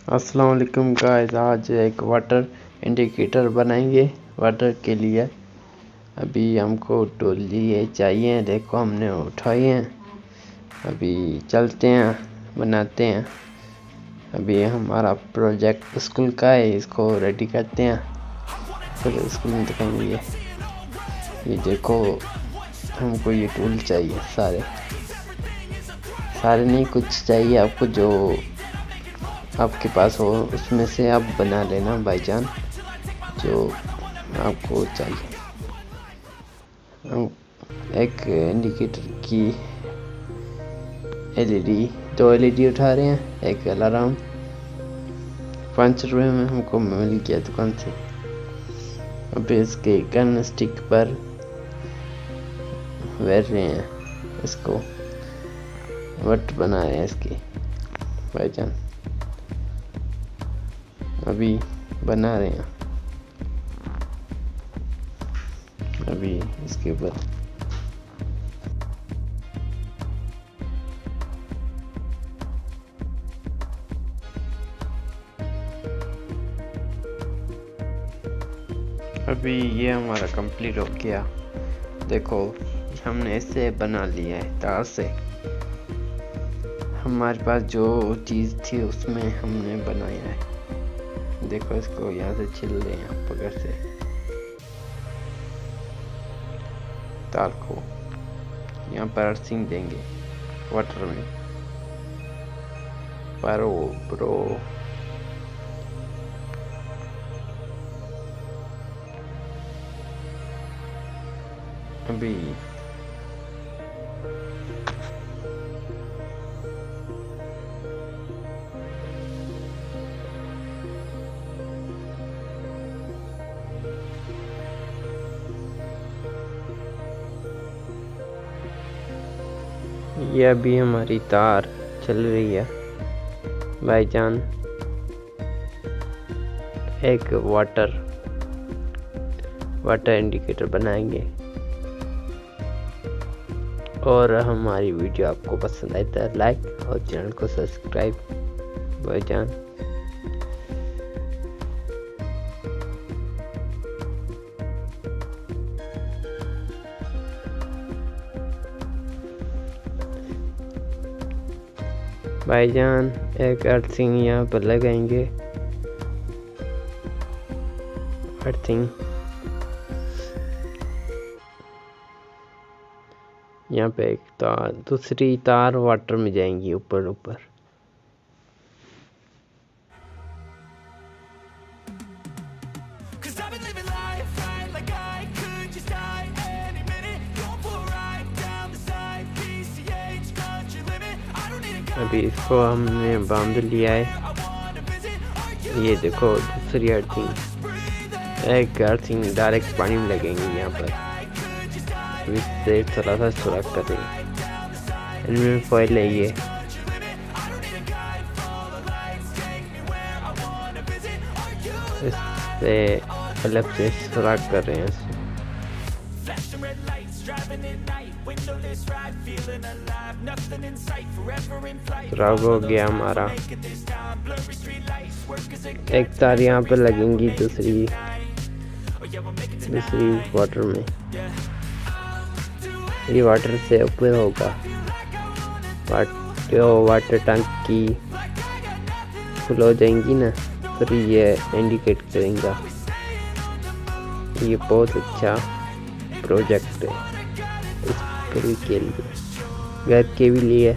अस्सलाम वालेकुम गाइस, आज एक वाटर इंडिकेटर बनाएंगे। वाटर के लिए अभी हमको टूल लिए चाहिए, देखो हमने उठाए हैं। अभी चलते हैं, बनाते हैं। अभी हमारा प्रोजेक्ट स्कूल का है, इसको रेडी करते हैं, फिर स्कूल में दिखाएंगे। ये देखो, हमको ये टूल चाहिए, सारे नहीं, कुछ चाहिए आपको, जो आपके पास हो उसमें से आप बना लेना भाईजान, जो आपको चाहिए। हम एक इंडिकेटर की एलईडी, 2 एलईडी उठा रहे हैं, एक अलार्म। 5 रुपये में हमको मिल गया दुकान से। अब इसके गन स्टिक पर बैठ रहे हैं, इसको वट बना रहे हैं इसकी भाईजान, अभी बना रहे हैं। अभी इसके ऊपर अभी ये हमारा कंप्लीट हो गया। देखो, हमने इससे बना लिया है, तार से। हमारे पास जो चीज़ थी उसमें हमने बनाया है। देखो, इसको यहाँ से छिल रहे हैं पकड़ से, तार को यहाँ पर अर्थिंग देंगे वाटर में। ब्रो अभी ये अभी हमारी तार चल रही है भाईजान। एक वाटर इंडिकेटर बनाएंगे, और हमारी वीडियो आपको पसंद आए तो लाइक और चैनल को सब्सक्राइब भाईजान। भाईजान एक अर्थिंग यहाँ पर लगाएंगे, अर्थिंग यहाँ पे एक तार, दूसरी तार वाटर में जाएंगी ऊपर। अभी इसको हमने बांध लिया है। ये देखो, दूसरी अर्थिंग, एक अर्थिंग डायरेक्ट पानी में लगेंगे यहाँ पर। इससे थोड़ा सा सुराख कर देंगे, इनमें फॉइल है ये। इससे अलग से सुराख कर रहे हैं। सुराख हो गया हमारा। एक तार यहाँ पर लगेंगी, दूसरी वाटर में। ये वाटर से ऊपर होगा, वाटर टंकी फुल हो जाएंगी ना, फिर ये इंडिकेट करेगा। ये बहुत अच्छा प्रोजेक्ट है स्कूल के लिए, घर के भी लिए।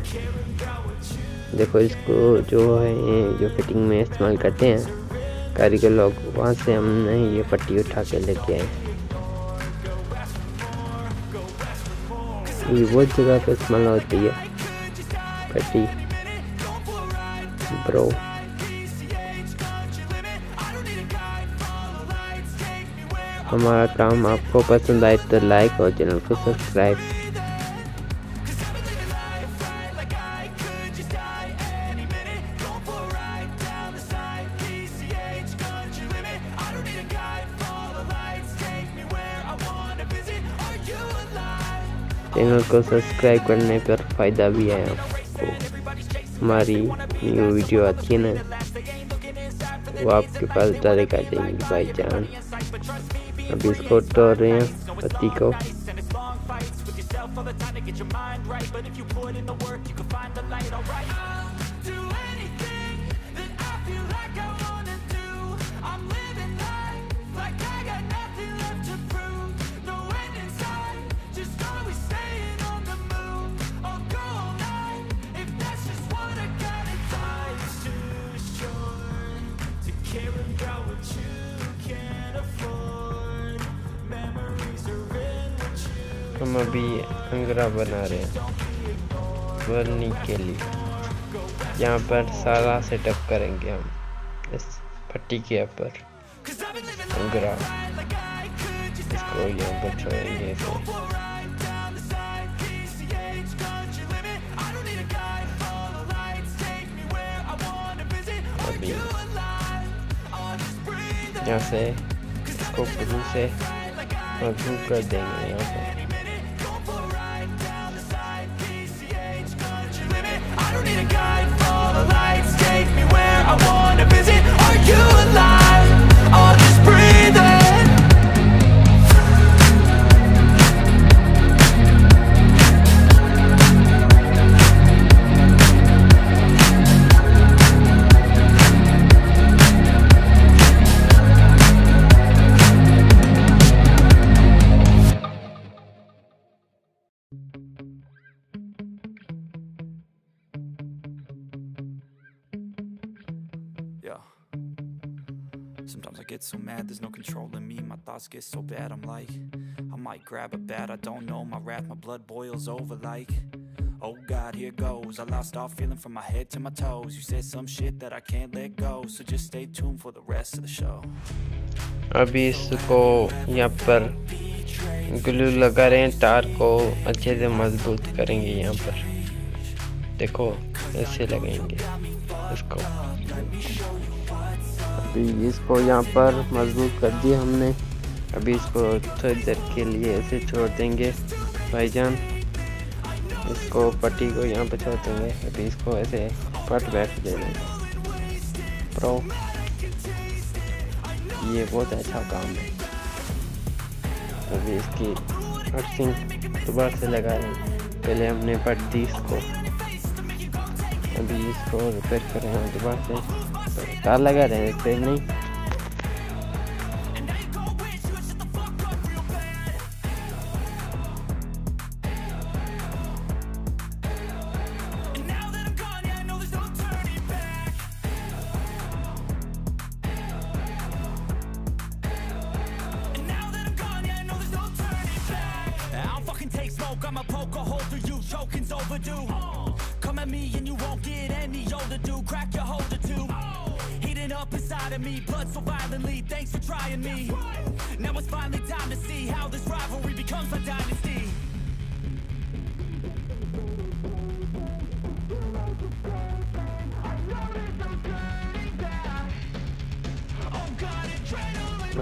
देखो, इसको जो फिटिंग में इस्तेमाल करते हैं कारीगर लोग, वहाँ से हमने ये पट्टी उठा के लेके आए। ये वो जगह पे इस्तेमाल होती है पट्टी ब्रो। हमारा काम आपको पसंद आए तो लाइक और चैनल को सब्सक्राइब। चैनल को सब्सक्राइब करने पर फ़ायदा भी है आपको। हमारी न्यू वीडियो आती है ना, वो आपके पास डायरेक्ट आ जाएंगे भाईजान। अभी इसको तोड़ रहे हैं पत्ती को। हम अभी अंगरा बना रहे हैं बनने के लिए। यहाँ पर सारा सेटअप करेंगे हम इस पट्टी के ऊपर अंगरा। इसको यहाँ पर छोड़ेंगे ऐसे। अभी यहाँ से इसको ग्लू से ग्लू कर देंगे यहाँ पर। Sometimes I get so mad, there's no controlling me. My thoughts get so bad, I'm like, I might grab a bat, I don't know. My wrath, my blood boils over like, oh God, here goes. I lost all feeling from my head to my toes. You said some shit that I can't let go, so just stay tuned for the rest of the show. अभी इसको यहाँ पर glue लगा रहे हैं, तार को अच्छे से मजबूत करेंगे। यहाँ पर देखो ऐसे लगेंगे इसको। अभी इसको यहाँ पर मजबूत कर दिया हमने। अभी इसको थोड़ी देर के लिए ऐसे छोड़ देंगे भाईजान। इसको पट्टी को यहाँ पर छोड़ देंगे। अभी इसको ऐसे कट बैक दे देंगे। प्रो ये बहुत अच्छा काम है। अभी इसकी अर्थिंग दोबारा से लगा रहे हैं। पहले हमने पट दी इसको, अभी इसको रिपेयर कर रहे हैं दोबारा से। तार लगा रहे हैं, रिपेयर नहीं। I'ma poke a hole through you, choking's overdue. Come at me and you won't get any older, dude. Crack your holder too. Heating up inside of me, blood so violently. Thanks for trying me. Now it's finally time to see how this rivalry becomes a dynasty.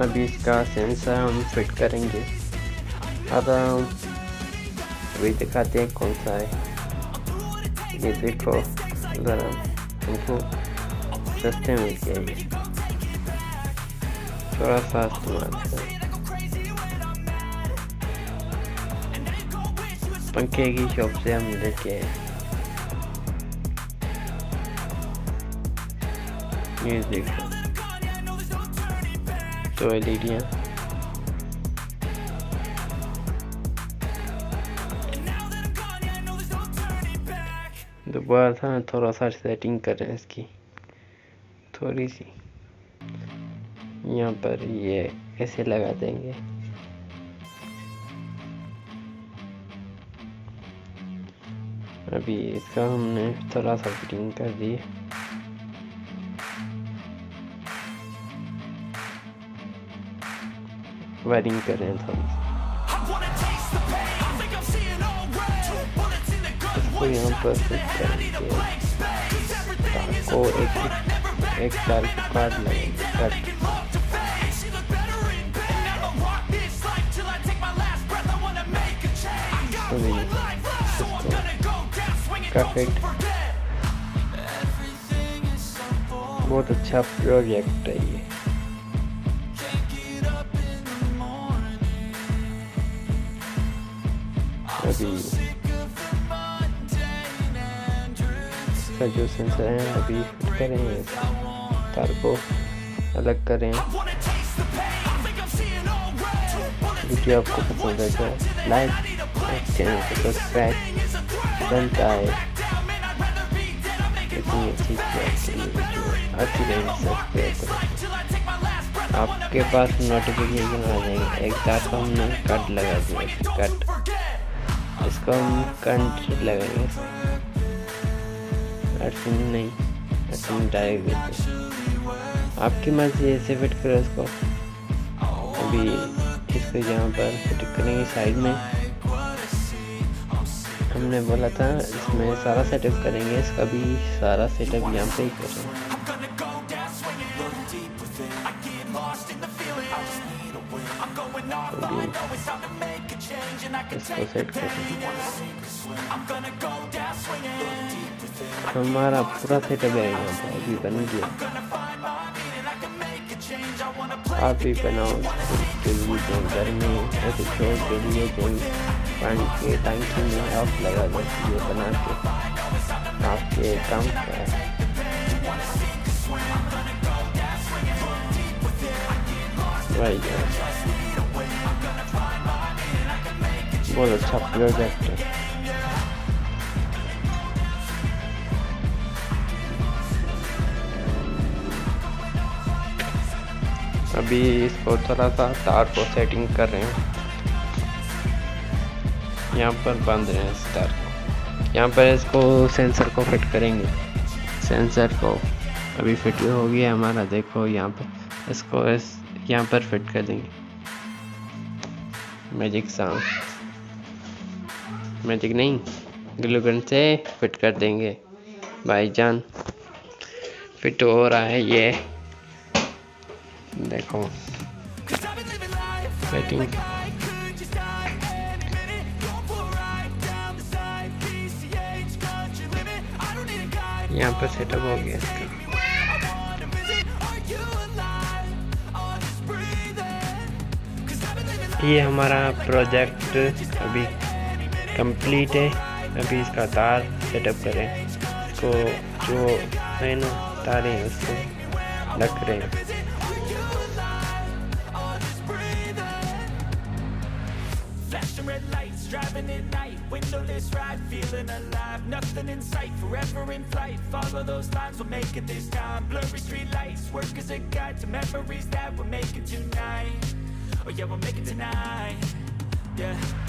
अभी इसका sensor हम fit करेंगे। अब अभी दिखाते हैं कौन सा है। ये देखो ज़रा, हमको सस्ते मिल गया। ये थोड़ा सा इस्तेमाल है। पंखे की शॉप से हम लेके आए। ये देखो तो एलईडियाँ। दोबारा था थोड़ा सा सेटिंग कर रहे हैं इसकी थोड़ी सी। यहाँ पर ये ऐसे लगा देंगे। अभी इसका हमने थोड़ा सा फिटिंग कर दी। वायरिंग कर रहे हैं थोड़ी। इसको यहाँ पर फिट करेंगे। तार को एक तार को काट लेंगे। का फिट बहुत अच्छा प्रोजेक्ट है ये। अभी इसका जो सेंसर है अभी फिट करेंगे, तार को अलग करें। वीडियो आपको पसंद है तो लाइक, चैनल को सब्सक्राइब बनता है। इतनी अच्छी आती रहेगी, सब्सक्राइब करें। आपके पास नोटिफिकेशन आ जाएंगे। एक साथ हमने कट लगा दिया, कट इसको हम कंट लगाएंगे, अर्थिंग नहीं, अर्थिंग डायरेक्ट देते। आपकी मर्जी ऐसे फिट करो इसको। अभी इसको यहाँ पर फिट करेंगे साइड में। हमने बोला था इसमें सारा सेटअप करेंगे, इसका भी सारा सेटअप यहाँ पे ही करेंगे। इसको सेट करेंगे। हमारा पूरा सेटअप है यहाँ पर अभी बन गया। आप भी बनाओ के लिए घर में ऐसे शो के लिए पानी के टंकी में आप लगा दो, ये बना के आपके काम का है। भाई बहुत अच्छा प्रोजेक्ट है। अभी इसको थोड़ा सा तार को सेटिंग कर रहे हैं, यहाँ पर बांध रहे हैं इस तार को। यहाँ पर इसको सेंसर को फिट करेंगे। सेंसर को अभी फिट हो गया हमारा, देखो यहाँ पर इसको यहाँ पर फिट कर देंगे। मैजिक साउंड, मैजिक नहीं, ग्लू गन से फिट कर देंगे। भाईजान फिट हो रहा है ये, देखो सेटिंग। यहाँ पर सेटअप हो गया इसका। ये हमारा प्रोजेक्ट अभी कंप्लीट है। अभी इसका तार सेटअप करें, इसको जो है ना तारें उसको लग रहे हैं। Red lights, driving at night, windowless ride, feeling alive, nothing in sight, forever in flight, follow those lines, we'll make it this time, blurry street lights, work as a guide to memories that we're making tonight, oh yeah, we'll make it tonight, yeah.